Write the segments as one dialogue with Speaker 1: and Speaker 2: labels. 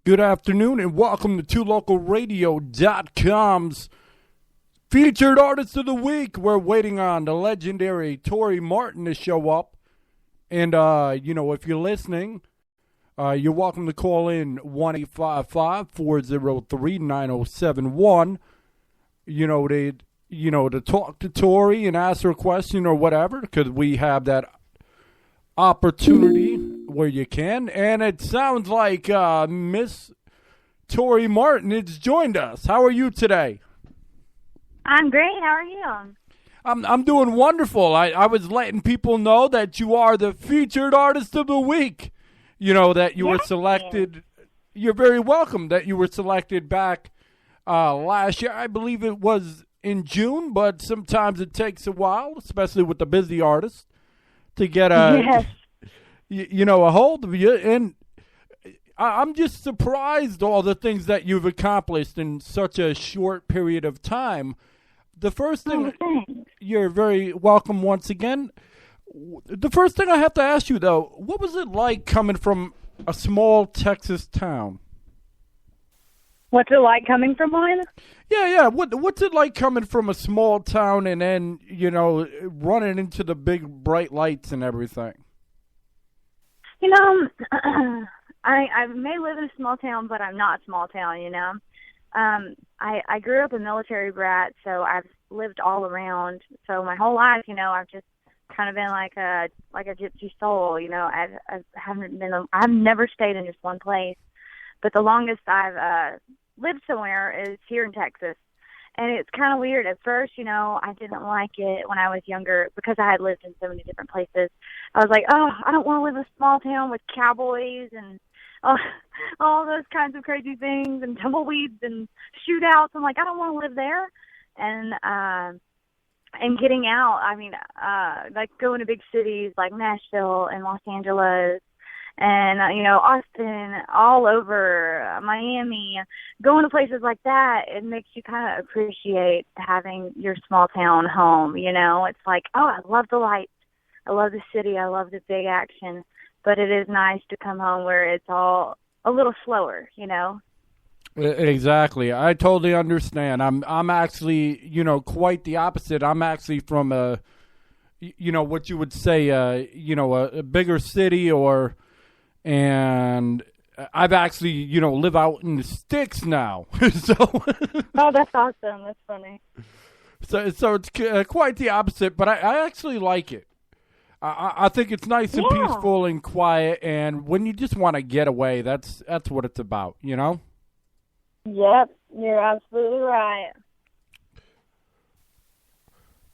Speaker 1: Good afternoon and welcome to TwoLocalRadio.com's Featured Artist of the Week. We're waiting on the legendary Tori Martin to show up. And, if you're listening, you're welcome to call in 1-855-403-9071, to talk to Tori and ask her a question or whatever, because we have that opportunity where you can. And it sounds like Miss Tori Martin has joined us. How are you today?
Speaker 2: I'm great. How are you?
Speaker 1: I'm doing wonderful. I was letting people know that you are the featured artist of the week. That you were selected. You're very welcome that you were selected back last year. I believe it was in June, but sometimes it takes a while, especially with the busy artist, to get a hold of you. And I'm just surprised all the things that you've accomplished in such a short period of time. The first thing, you're very welcome once again. The first thing I have to ask you, though, what was it like coming from a small Texas town?
Speaker 2: What's it like coming from one?
Speaker 1: Yeah. What's it like coming from a small town and then, running into the big bright lights and everything?
Speaker 2: I may live in a small town, but I'm not a small town, I grew up a military brat, so I've lived all around. So my whole life, I've just kind of been like a gypsy soul, I've never stayed in just one place. But the longest I've lived somewhere is here in Texas. And it's kind of weird. At first, I didn't like it when I was younger because I had lived in so many different places. I was like, oh, I don't want to live in a small town with cowboys and all those kinds of crazy things and tumbleweeds and shootouts. I'm like, I don't want to live there. And getting out, like going to big cities like Nashville and Los Angeles and, Austin, all over, Miami, going to places like that, it makes you kind of appreciate having your small town home, It's like, oh, I love the lights. I love the city. I love the big action. But it is nice to come home where it's all a little slower,
Speaker 1: Exactly. I totally understand. I'm actually, quite the opposite. I'm actually from a, what you would say, a bigger city and I've actually, live out in the sticks now. So.
Speaker 2: Oh, that's awesome. That's funny.
Speaker 1: So it's quite the opposite, but I actually like it. I think it's nice and peaceful and quiet, and when you just want to get away, that's what it's about,
Speaker 2: Yep, you're absolutely right.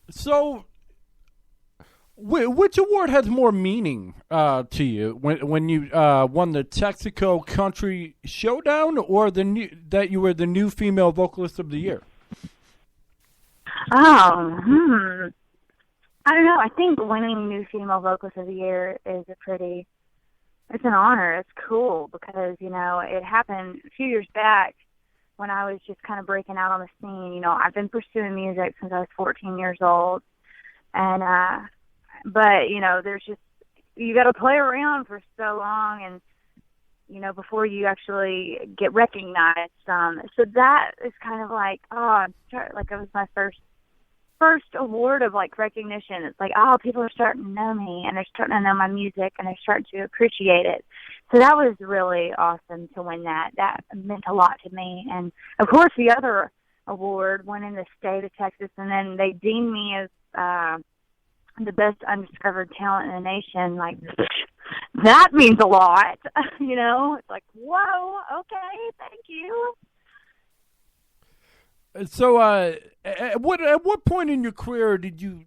Speaker 1: So, which award has more meaning to you when you won the Texaco Country Showdown, or that you were the new Female Vocalist of the Year?
Speaker 2: I don't know. I think winning New Female Vocalist of the Year is it's an honor. It's cool because, it happened a few years back when I was just kind of breaking out on the scene. I've been pursuing music since I was 14 years old. And, but, there's just, you got to play around for so long and, before you actually get recognized. So that is kind of like, it was my first award of like recognition. It's like, oh, people are starting to know me and they're starting to know my music and they're starting to appreciate it. So that was really awesome to win that. That meant a lot to me. And of course the other award won in the state of Texas, and then they deemed me as the best undiscovered talent in the nation. Like, that means a lot. It's like, whoa, okay, thank you.
Speaker 1: So, at what point in your career did you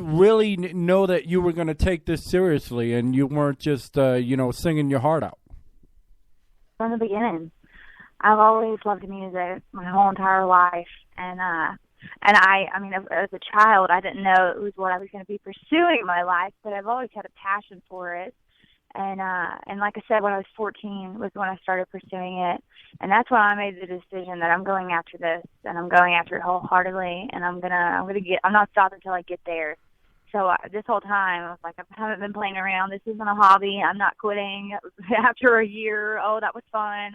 Speaker 1: really know that you were going to take this seriously and you weren't just singing your heart out?
Speaker 2: From the beginning, I've always loved music my whole entire life, and I mean, as a child, I didn't know it was what I was going to be pursuing in my life, but I've always had a passion for it. And like I said, when I was 14 was when I started pursuing it. And that's when I made the decision that I'm going after this, and I'm going after it wholeheartedly, and I'm not stopping until I get there. so this whole time, I was like, I haven't been playing around. This isn't a hobby. I'm not quitting. After a year, oh, that was fun.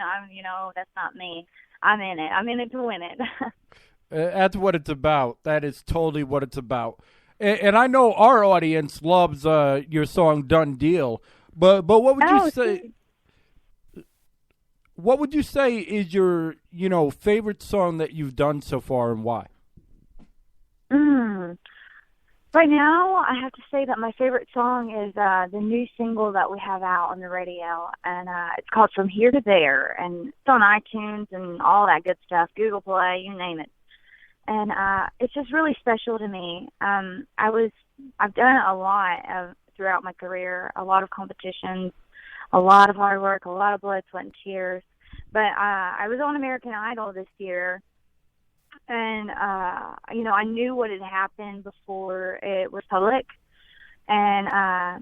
Speaker 2: That's not me. I'm in it. I'm in it to win it.
Speaker 1: That's what it's about. That is totally what it's about. And I know our audience loves your song "Done Deal," but what would you say? What would you say is your favorite song that you've done so far, and why?
Speaker 2: Right now, I have to say that my favorite song is the new single that we have out on the radio, and it's called "From Here to There," and it's on iTunes and all that good stuff, Google Play, you name it. And it's just really special to me. I've done a lot throughout my career, a lot of competitions, a lot of hard work, a lot of blood, sweat, and tears. But I was on American Idol this year, and I knew what had happened before it was public, and I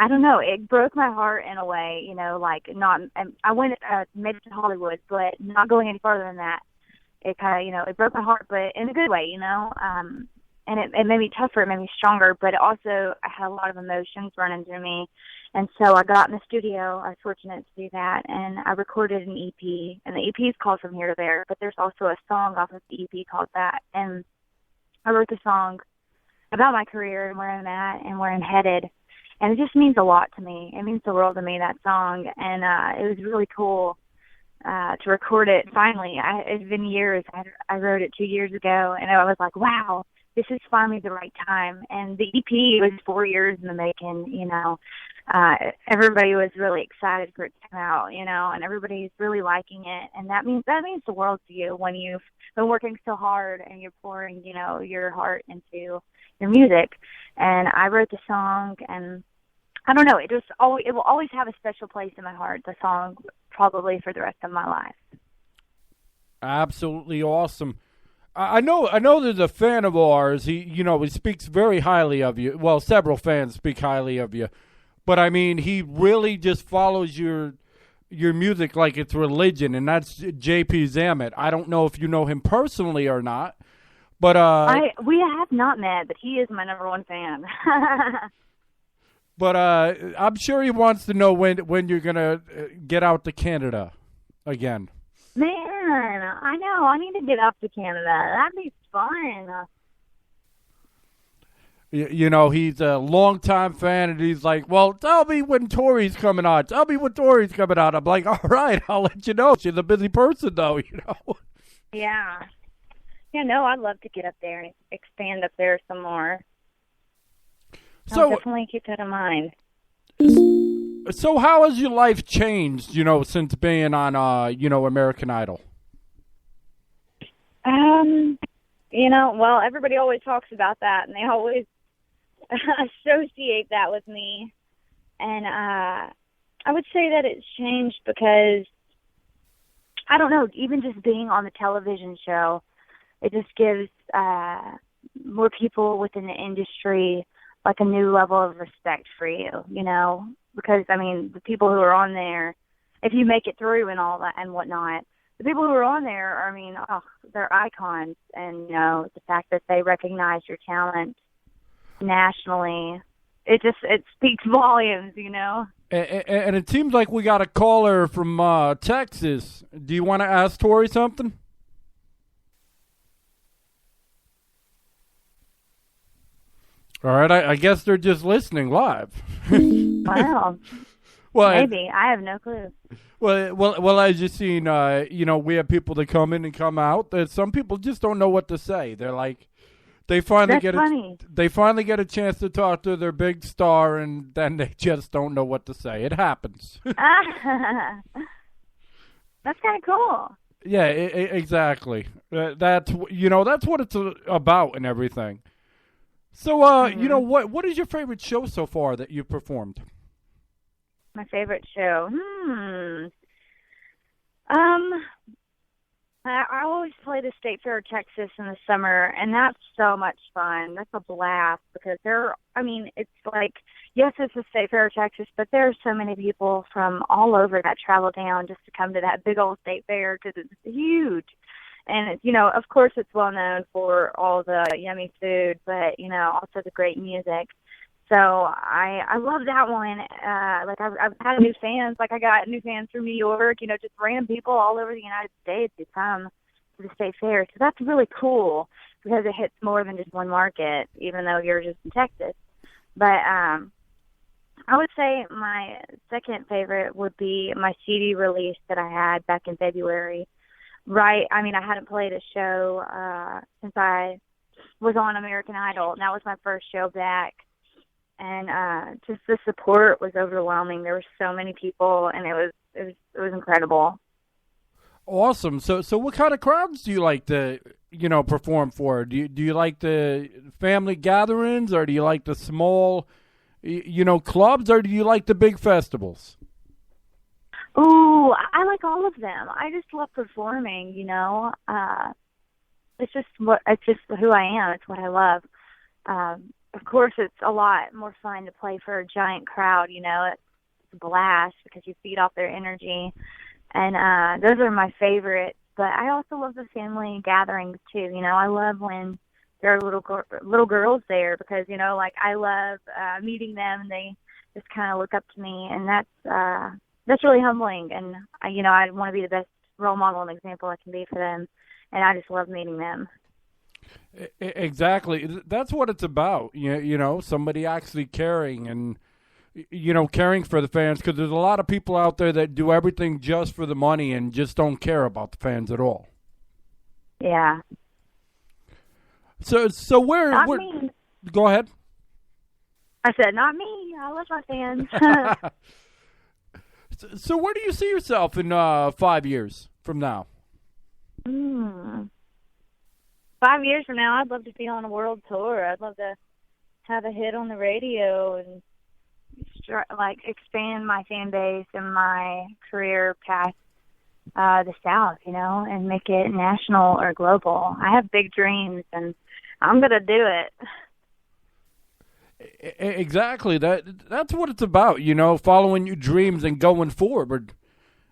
Speaker 2: don't know, it broke my heart in a way. I went made it to Hollywood, but not going any further than that. It kind of, it broke my heart, but in a good way, and it made me tougher, it made me stronger, but I had a lot of emotions running through me. And so I got in the studio. I was fortunate to do that, and I recorded an EP, and the EP is called "From Here to There," but there's also a song off of the EP called that. And I wrote the song about my career and where I'm at and where I'm headed, and it just means a lot to me. It means the world to me, that song, and it was really cool to record it finally. It's been years. I wrote it 2 years ago, and I was like, wow, this is finally the right time. And the EP was 4 years in the making, everybody was really excited for it to come out, and everybody's really liking it. And that means the world to you when you've been working so hard and you're pouring, your heart into your music. And I wrote the song, and I don't know, it will always have a special place in my heart, the song, probably for the rest of my life.
Speaker 1: Absolutely awesome. I know there's a fan of ours. He speaks very highly of you. Well, several fans speak highly of you. But I mean, he really just follows your music like it's religion, and that's JP Zamet. I don't know if you know him personally or not, but
Speaker 2: we have not met, but he is my number one fan.
Speaker 1: But I'm sure he wants to know when you're gonna get out to Canada again.
Speaker 2: Man, I know. I need to get up to Canada. That'd be fun.
Speaker 1: He's a longtime fan, and he's like, well, tell me when Tori's coming out. Tell me when Tori's coming out. I'm like, all right, I'll let you know. She's a busy person, though,
Speaker 2: Yeah. Yeah, no, I'd love to get up there and expand up there some more. I'll definitely keep that in mind.
Speaker 1: So how has your life changed, since being on, American Idol?
Speaker 2: Well, everybody always talks about that, and they always associate that with me. And I would say that it's changed because, I don't know, even just being on the television show, it just gives more people within the industry like a new level of respect for you, because, I mean, the people who are on there, if you make it through and all that and whatnot, the people who are on there, they're icons. And, the fact that they recognize your talent nationally, it speaks volumes,
Speaker 1: And it seems like we got a caller from Texas. Do you want to ask Tori something? All right, I guess they're just listening live.
Speaker 2: Wow.
Speaker 1: Well,
Speaker 2: maybe. I have no clue.
Speaker 1: Well, as you've seen, we have people that come in and come out. That some people just don't know what to say. They're like, they finally get a chance to talk to their big star, and then they just don't know what to say. It happens.
Speaker 2: That's kind of cool.
Speaker 1: Yeah, exactly. That's what it's about and everything. So, what is your favorite show so far that you've performed?
Speaker 2: My favorite show? I always play the State Fair of Texas in the summer, and that's so much fun. That's a blast because it's like, yes, it's the State Fair of Texas, but there are so many people from all over that travel down just to come to that big old State Fair because it's huge. And it's, of course it's well known for all the yummy food, but also the great music. So I love that one. Like I've had new fans. Like I got new fans from New York. Just random people all over the United States who come to the state fair. So that's really cool because it hits more than just one market, even though you're just in Texas. But I would say my second favorite would be my CD release that I had back in February. Right. I mean, I hadn't played a show since I was on American Idol. And that was my first show back. And just the support was overwhelming. There were so many people, and it was incredible.
Speaker 1: Awesome. So what kind of crowds do you like to, perform for? Do you like the family gatherings, or do you like the small, clubs, or do you like the big festivals?
Speaker 2: Ooh, I like all of them. I just love performing, It's just who I am. It's what I love. Of course, it's a lot more fun to play for a giant crowd, It's a blast because you feed off their energy. And those are my favorites. But I also love the family gatherings, too. I love when there are little girls there because, I love meeting them, and they just kind of look up to me. And that's really humbling. And, I want to be the best role model and example I can be for them. And I just love meeting them.
Speaker 1: Exactly. That's what it's about. Somebody actually caring and, caring for the fans, because there's a lot of people out there that do everything just for the money and just don't care about the fans at all.
Speaker 2: Yeah.
Speaker 1: So where?
Speaker 2: Not me.
Speaker 1: Go ahead.
Speaker 2: I said, not me. I love my fans.
Speaker 1: So where do you see yourself in 5 years from now?
Speaker 2: 5 years from now, I'd love to be on a world tour. I'd love to have a hit on the radio and expand my fan base and my career past the South, and make it national or global. I have big dreams, and I'm gonna do it.
Speaker 1: Exactly. That's what it's about, following your dreams and going forward.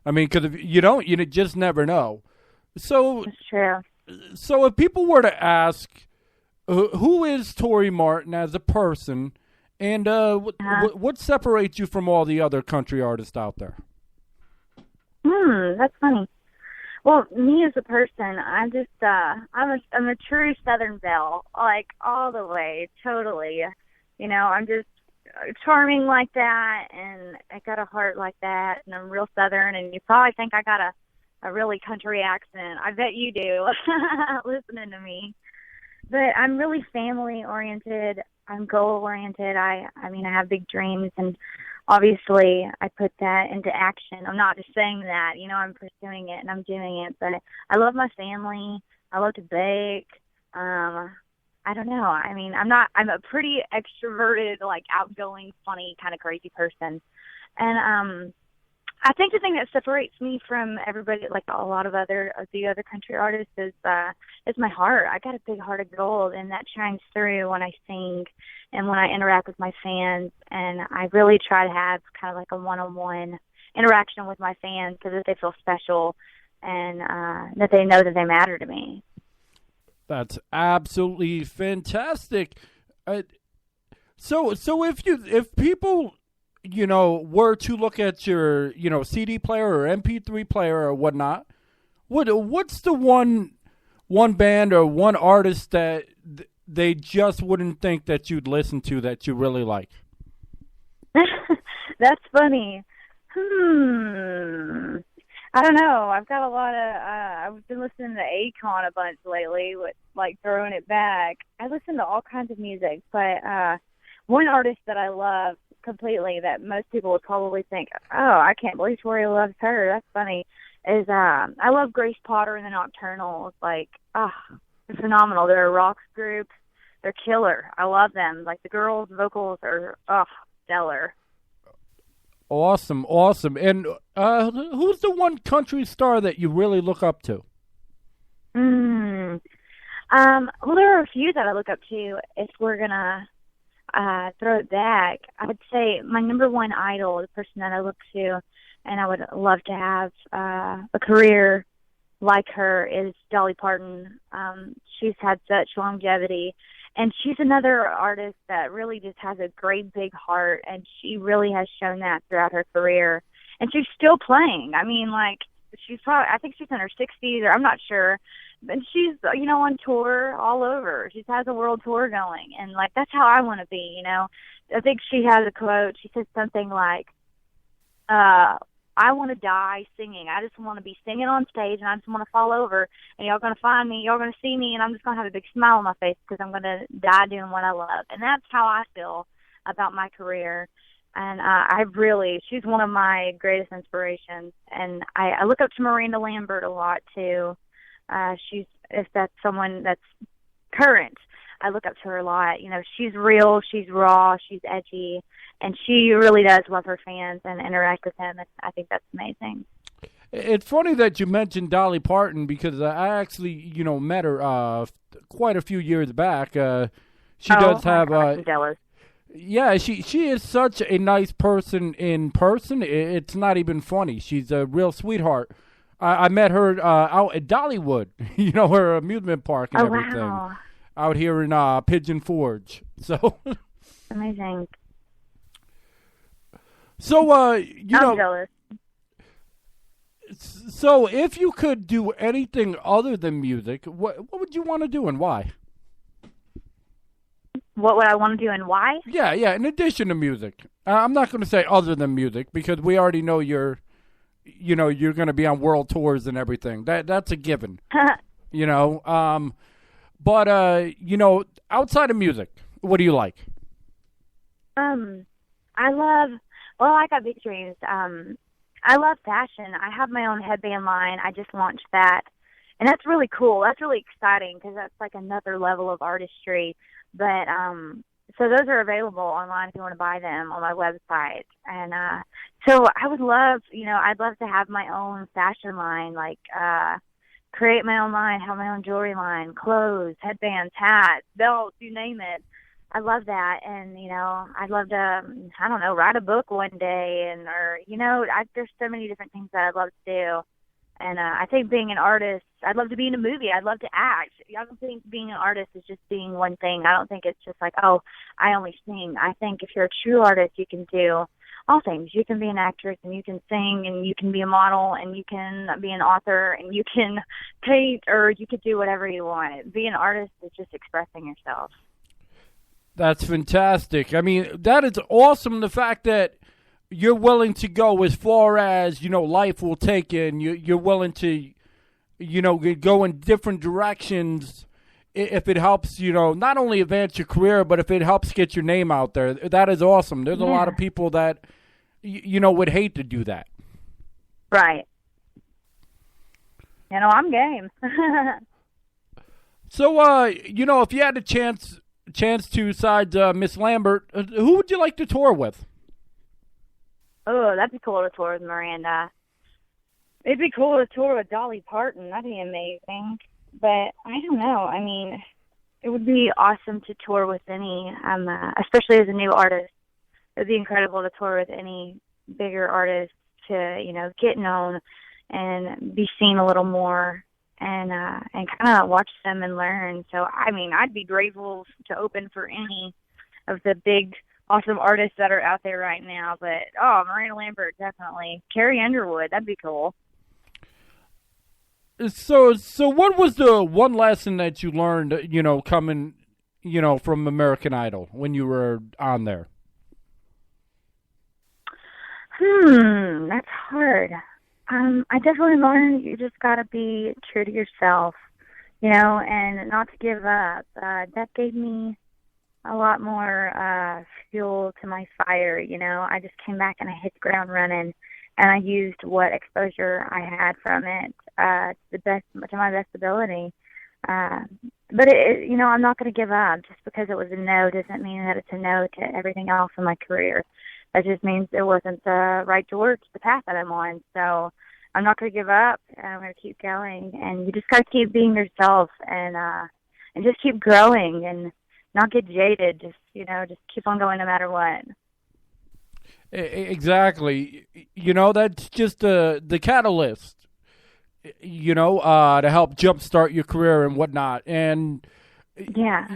Speaker 1: I mean, because if you don't, you just never know. So
Speaker 2: that's true.
Speaker 1: So if people were to ask, who is Tori Martin as a person, and what separates you from all the other country artists out there?
Speaker 2: That's funny. Well, me as a person, I'm just I'm a true Southern belle, like all the way, totally. I'm just charming like that, and I got a heart like that, and I'm real Southern, and you probably think I got a really country accent. I bet you do, listening to me. But I'm really family-oriented. I'm goal-oriented. I mean, I have big dreams, and obviously I put that into action. I'm not just saying that. I'm pursuing it, and I'm doing it. But I love my family. I love to bake. I don't know. I mean, I'm a pretty extroverted, outgoing, funny, kind of crazy person. And I think the thing that separates me from everybody, like a lot of the other country artists, is my heart. I got a big heart of gold, and that shines through when I sing and when I interact with my fans. And I really try to have kind of like a one-on-one interaction with my fans so that they feel special and that they know that they matter to me.
Speaker 1: That's absolutely fantastic. So if people, were to look at your, CD player or MP3 player or whatnot, what's the one band or one artist that they just wouldn't think that you'd listen to that you really like?
Speaker 2: That's funny. I don't know. I've got a lot of, I've been listening to Akon a bunch lately, with throwing it back. I listen to all kinds of music, but one artist that I love completely that most people would probably think, oh, I can't believe Tori loves her. That's funny. Is I love Grace Potter and the Nocturnals. They're phenomenal. They're a rock group. They're killer. I love them. The girls' vocals are stellar.
Speaker 1: Awesome. And who's the one country star that you really look up to?
Speaker 2: Well, there are a few that I look up to. If we're gonna throw it back, I would say my number one idol, the person that I look to, and I would love to have a career like her is Dolly Parton. She's had such longevity, and she's another artist that really just has a great big heart, and she really has shown that throughout her career. And she's still playing. I mean, like, I think she's in her 60s, or I'm not sure, but she's, on tour all over. She has a world tour going, and, like, that's how I want to be, I think she has a quote. She said something like, I want to die singing. I just want to be singing on stage, and I just want to fall over, and y'all going to find me, y'all going to see me, and I'm just going to have a big smile on my face because I'm going to die doing what I love. And that's how I feel about my career. And she's one of my greatest inspirations. And I look up to Miranda Lambert a lot, too. If that's someone that's current, I look up to her a lot. She's real, she's raw, she's edgy, and she really does love her fans and interact with them. And I think that's amazing.
Speaker 1: It's funny that you mentioned Dolly Parton because I actually, met her quite a few years back. She does have...
Speaker 2: I'm jealous.
Speaker 1: Yeah, she is such a nice person in person. It's not even funny. She's a real sweetheart. I met her out at Dollywood, her amusement park and everything.
Speaker 2: Wow.
Speaker 1: Out here in Pigeon Forge. So
Speaker 2: amazing.
Speaker 1: So
Speaker 2: I'm jealous.
Speaker 1: So if you could do anything other than music, what would you want to do and why?
Speaker 2: What would I want to do and why?
Speaker 1: Yeah, in addition to music. I'm not going to say other than music because we already know you're going to be on world tours and everything. That's a given. But outside of music, what do you like?
Speaker 2: I got big dreams. I love fashion. I have my own headband line. I just launched that. And that's really cool. That's really exciting because that's like another level of artistry. But so those are available online if you want to buy them on my website. And so I would love, I'd love to have my own fashion line, like create my own line, have my own jewelry line, clothes, headbands, hats, belts, you name it. I love that. And, I'd love to, write a book one day there's so many different things that I'd love to do. And I think being an artist, I'd love to be in a movie. I'd love to act. I don't think being an artist is just being one thing. I don't think it's just like, oh, I only sing. I think if you're a true artist, you can do all things. You can be an actress, and you can sing, and you can be a model, and you can be an author, and you can paint, or you could do whatever you want. Being an artist is just expressing yourself.
Speaker 1: That's fantastic. I mean, that is awesome, the fact that you're willing to go as far as, life will take you, and you're willing to, go in different directions if it helps, not only advance your career, but if it helps get your name out there. That is awesome. There's a lot of people that, would hate to do that.
Speaker 2: Right. I'm game.
Speaker 1: So, if you had a chance to, besides Miss Lambert, who would you like to tour with?
Speaker 2: Oh, that'd be cool to tour with Miranda. It'd be cool to tour with Dolly Parton. That'd be amazing. But I don't know. I mean, it would be awesome to tour with any, especially as a new artist. It'd be incredible to tour with any bigger artist to, get known and be seen a little more and kind of watch them and learn. So, I mean, I'd be grateful to open for any of the big awesome artists that are out there right now, but Miranda Lambert, definitely. Carrie Underwood, that'd be cool.
Speaker 1: So what was the one lesson that you learned, coming, from American Idol when you were on there?
Speaker 2: That's hard. I definitely learned you just gotta be true to yourself, and not to give up. That gave me a lot more fuel to my fire. I just came back and I hit the ground running, and I used what exposure I had from it to my best ability. But I'm not going to give up. Just because it was a no doesn't mean that it's a no to everything else in my career. That just means it wasn't the right towards the path that I'm on. So I'm not going to give up. I'm going to keep going, and you just got to keep being yourself and just keep growing and not get jaded. Just keep on going no matter what.
Speaker 1: Exactly. That's just the catalyst. to help jumpstart your career and whatnot. And,
Speaker 2: Yeah.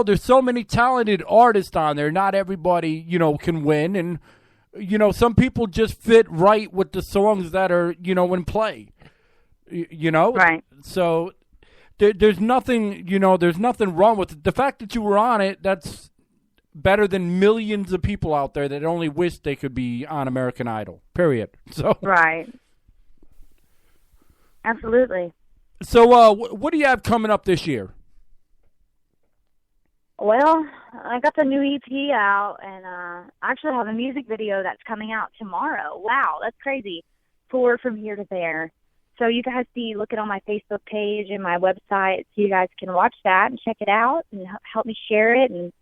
Speaker 1: There's so many talented artists on there. Not everybody, can win. And, some people just fit right with the songs that are, in play,
Speaker 2: Right.
Speaker 1: So there's nothing, there's nothing wrong with it. The fact that you were on it, that's better than millions of people out there that only wish they could be on American Idol, period. So
Speaker 2: Right. Absolutely.
Speaker 1: So what do you have coming up this year?
Speaker 2: Well, I got the new EP out, and I actually have a music video that's coming out tomorrow. Wow, that's crazy. Tour from here to there. So you guys look it on my Facebook page and my website, so you guys can watch that and check it out and help me share it and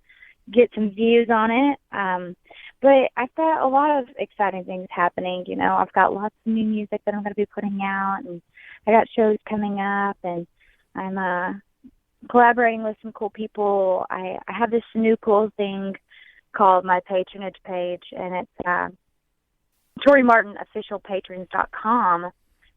Speaker 2: get some views on it. But I've got a lot of exciting things happening. I've got lots of new music that I'm going to be putting out, and I got shows coming up, and I'm collaborating with some cool people. I have this new cool thing called my patronage page, and it's Tori Martin officialpatrons.com,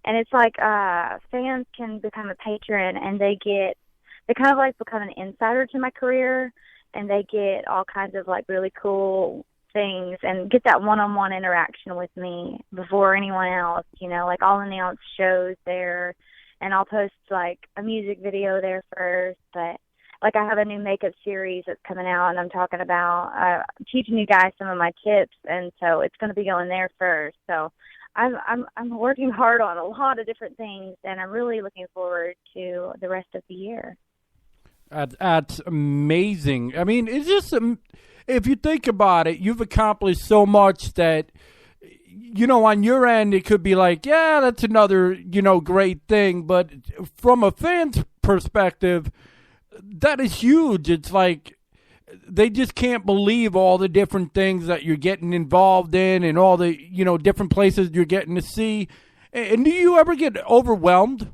Speaker 2: and it's like fans can become a patron, and they kind of like become an insider to my career, and they get all kinds of like really cool things and get that one-on-one interaction with me before anyone else. Like I'll announce shows there, and I'll post like a music video there first. But like I have a new makeup series that's coming out, and I'm talking about teaching you guys some of my tips, and so it's going to be going there first. So I'm working hard on a lot of different things, and I'm really looking forward to the rest of the year.
Speaker 1: That's amazing. I mean, it's just if you think about it, you've accomplished so much that, on your end, it could be like, yeah, that's another, great thing. But from a fan's perspective, that is huge. It's like they just can't believe all the different things that you're getting involved in and all the, different places you're getting to see. And do you ever get overwhelmed?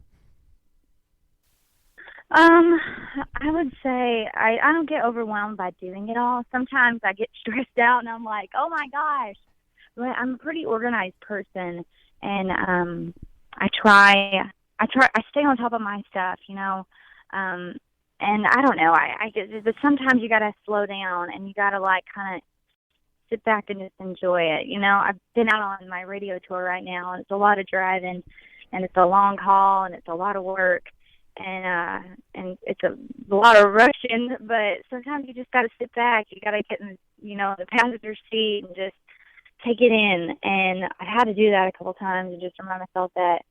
Speaker 2: I would say I don't get overwhelmed by doing it all. Sometimes I get stressed out and I'm like, oh my gosh. But I'm a pretty organized person, and I stay on top of my stuff, and I don't know, but sometimes you gotta slow down and you gotta like kind of sit back and just enjoy it. I've been out on my radio tour right now, and it's a lot of driving, and it's a long haul, and it's a lot of work. And it's a lot of rushing, but sometimes you just got to sit back. You got to get in, the passenger seat and just take it in. And I had to do that a couple times and just remind myself that,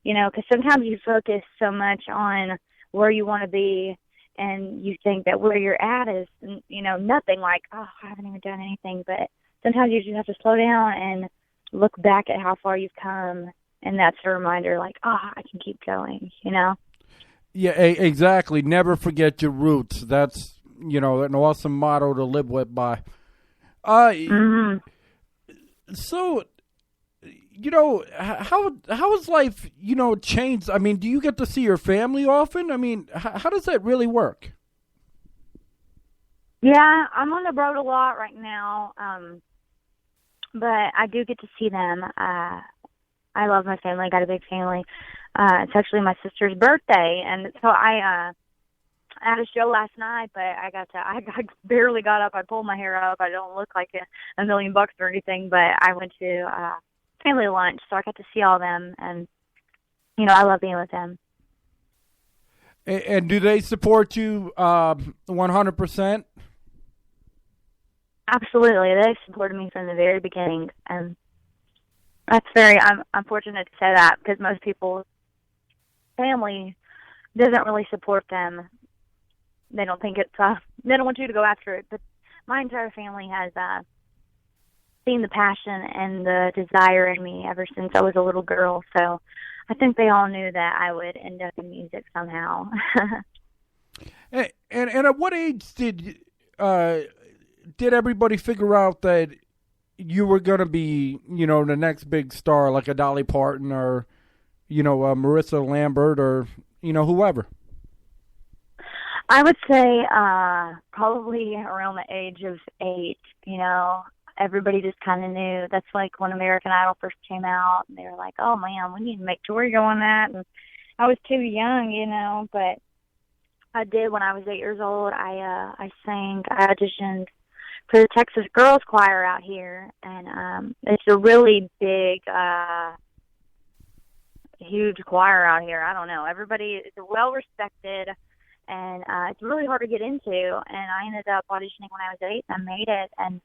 Speaker 2: because sometimes you focus so much on where you want to be, and you think that where you're at is, nothing, like, oh, I haven't even done anything. But sometimes you just have to slow down and look back at how far you've come, and that's a reminder, like, oh, I can keep going,
Speaker 1: Yeah, exactly. Never forget your roots. That's, an awesome motto to live with by. So, how has life, changed? I mean, do you get to see your family often? I mean, how does that really work?
Speaker 2: Yeah, I'm on the road a lot right now, but I do get to see them. I love my family. I got a big family. It's actually my sister's birthday, and so I had a show last night, but I barely got up. I pulled my hair up. I don't look like $1 million or anything, but I went to family lunch, so I got to see all of them, and I love being with them.
Speaker 1: And do they support you 100%?
Speaker 2: Absolutely, they supported me from the very beginning, and I'm fortunate to say that, because most people's family doesn't really support them. They don't think it's they don't want you to go after it, but my entire family has seen the passion and the desire in me ever since I was a little girl. So I think they all knew that I would end up in music somehow.
Speaker 1: And at what age did everybody figure out that you were going to be, the next big star, like a Dolly Parton or, Marissa Lambert or, whoever? I
Speaker 2: would say probably around the age of 8, everybody just kind of knew. That's like when American Idol first came out, and they were like, "Oh man, we need to make Tori go on that." And I was too young, you know, but I did when I was 8 years old. I auditioned for the Texas Girls Choir out here, and it's a really big, huge choir out here. I don't know. Everybody is well respected, and it's really hard to get into. And I ended up auditioning when I was 8, and I made it. And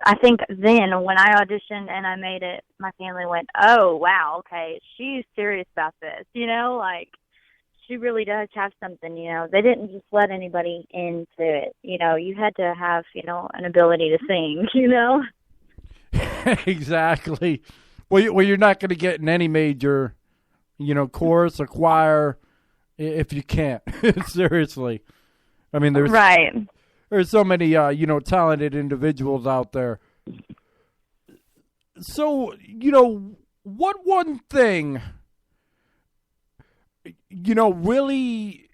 Speaker 2: I think then when I auditioned and I made it, my family went, "Oh, wow, okay, she's serious about this." You know, like, she really does have something, you know. They didn't just let anybody into it. You know, you had to have, you know, an ability to sing, you know?
Speaker 1: Exactly. Well, you're not going to get in any major, you know, chorus or choir if you can't. Seriously. I mean, there's so many, you know, talented individuals out there. So, you know, what one thing, you know, really,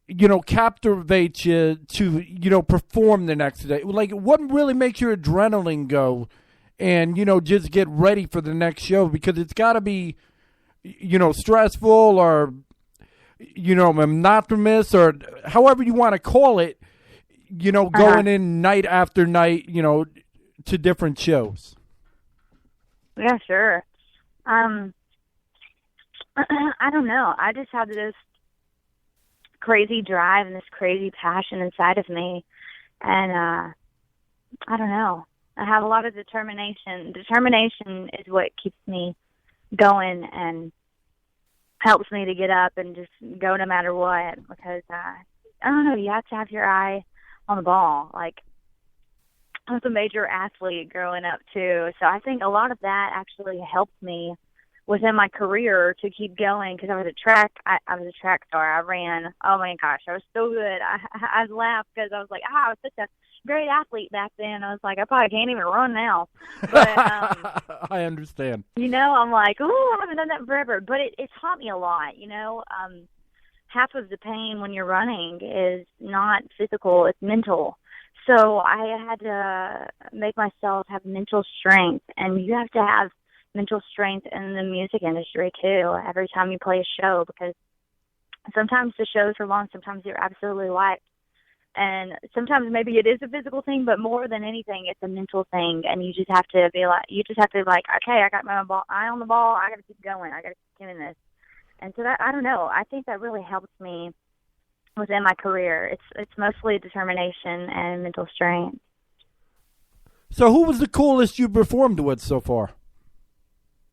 Speaker 1: you know, captivates you to, you know, perform the next day? Like, what really makes your adrenaline go and, you know, just get ready for the next show? Because it's got to be, you know, stressful or, you know, monotonous or however you want to call it, you know, going in night after night, you know, to different shows.
Speaker 2: Yeah, sure. I don't know. I just have this crazy drive and this crazy passion inside of me. And I don't know. I have a lot of determination. Determination is what keeps me going and helps me to get up and just go no matter what. Because, I don't know, you have to have your eye on the ball. Like, I was a major athlete growing up, too. So I think a lot of that actually helped me within my career to keep going, because I was I was a track star. I ran. Oh my gosh, I was so good. I laughed because I was like, I was such a great athlete back then. I was like, I probably can't even run now. But
Speaker 1: I understand.
Speaker 2: You know, I'm like, oh, I haven't done that forever. But it taught me a lot. You know, half of the pain when you're running is not physical; it's mental. So I had to make myself have mental strength, and you have to have mental strength in the music industry too, every time you play a show, because sometimes the shows are long, sometimes you're absolutely wiped, and sometimes maybe it is a physical thing, but more than anything it's a mental thing, and you just have to be like, okay, I got my eye on the ball, I gotta keep going, I gotta keep doing this. And so that, I don't know, I think that really helps me within my career. It's mostly determination and mental strength.
Speaker 1: So who was the coolest you performed with so far?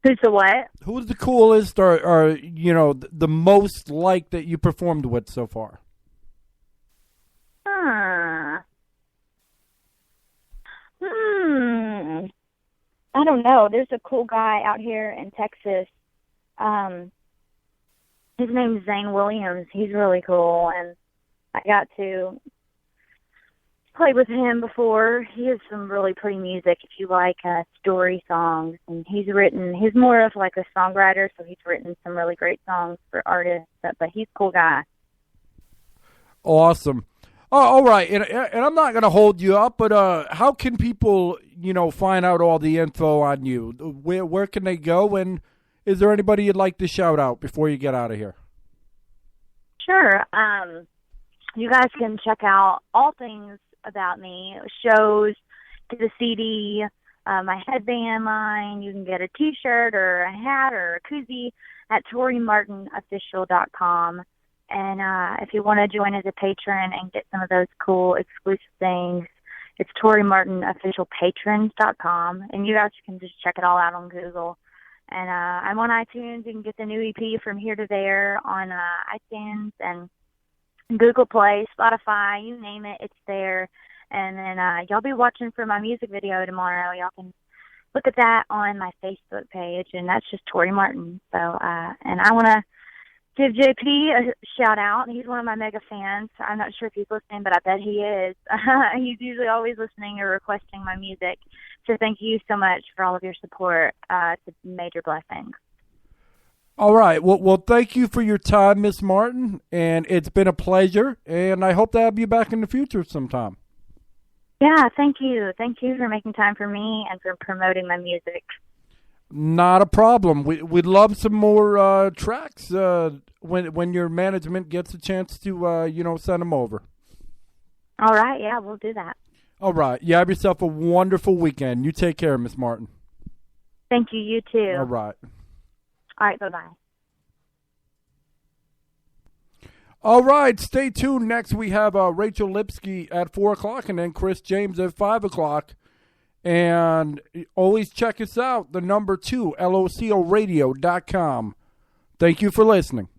Speaker 2: Who's the what?
Speaker 1: Who was the coolest or you know, the most liked that you performed with so far?
Speaker 2: I don't know. There's a cool guy out here in Texas. His name's Zane Williams. He's really cool, and I got to play with him before. He has some really pretty music if you like story songs, and he's more of like a songwriter, so he's written some really great songs for artists, but he's a cool guy.
Speaker 1: Awesome. Oh, all right, and I'm not going to hold you up, but how can people, you know, find out all the info on you? Where can they go, and is there anybody you'd like to shout out before you get out of here?
Speaker 2: Sure. You guys can check out all things about me, shows, get a CD, my headband line. You can get a T-shirt or a hat or a koozie at ToriMartinOfficial.com. And if you want to join as a patron and get some of those cool exclusive things, it's ToriMartinOfficialPatrons.com. And you guys can just check it all out on Google. And I'm on iTunes. You can get the new EP From Here to There on iTunes and Google Play, Spotify, you name it, it's there. And then y'all be watching for my music video tomorrow. Y'all can look at that on my Facebook page, and that's just Tori Martin. So, and I want to give JP a shout out. He's one of my mega fans. I'm not sure if he's listening, but I bet he is. He's usually always listening or requesting my music. So thank you so much for all of your support. It's a major blessing.
Speaker 1: All right. Well, thank you for your time, Miss Martin, and it's been a pleasure, and I hope to have you back in the future sometime.
Speaker 2: Yeah, thank you. Thank you for making time for me and for promoting my music.
Speaker 1: Not a problem. We'd love some more tracks when your management gets a chance to send them over.
Speaker 2: All right, yeah, we'll do that.
Speaker 1: All right. You have yourself a wonderful weekend. You take care, Miss Martin.
Speaker 2: Thank you. You too.
Speaker 1: All right.
Speaker 2: All right, bye-bye.
Speaker 1: All right, stay tuned. Next, we have Rachel Lipsky at 4 o'clock and then Chris James at 5 o'clock. And always check us out, the number 2, LOCOradio.com. Thank you for listening.